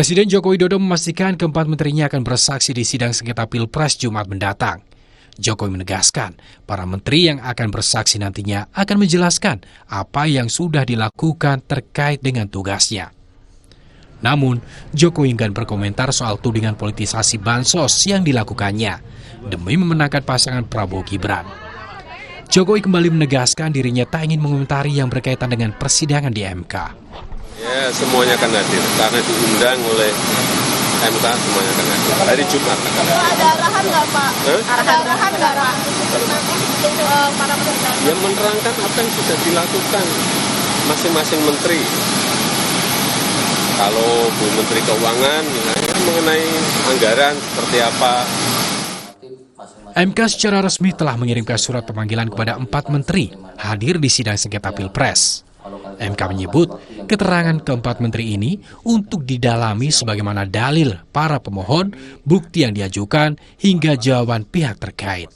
Presiden Joko Widodo memastikan keempat menterinya akan bersaksi di sidang sengketa Pilpres Jumat mendatang. Jokowi menegaskan, para menteri yang akan bersaksi nantinya akan menjelaskan apa yang sudah dilakukan terkait dengan tugasnya. Namun, Jokowi enggan berkomentar soal tudingan politisasi bansos yang dilakukannya demi memenangkan pasangan Prabowo Gibran. Jokowi kembali menegaskan dirinya tak ingin mengomentari yang berkaitan dengan persidangan di MK. Ya, semuanya akan hadir karena diundang oleh MK, semuanya akan hadir. Hari Jumat akan hadir. Ada arahan nggak, Pak? Ada arahan nggak, Pak? Para peserta. Ya, menerangkan apa yang sudah dilakukan masing-masing menteri. Kalau Bu Menteri Keuangan mengenai anggaran seperti apa. MK secara resmi telah mengirimkan surat pemanggilan kepada 4 menteri hadir di sidang sengketa Pilpres. MK menyebut keterangan keempat menteri ini untuk didalami sebagaimana dalil para pemohon, bukti yang diajukan, hingga jawaban pihak terkait.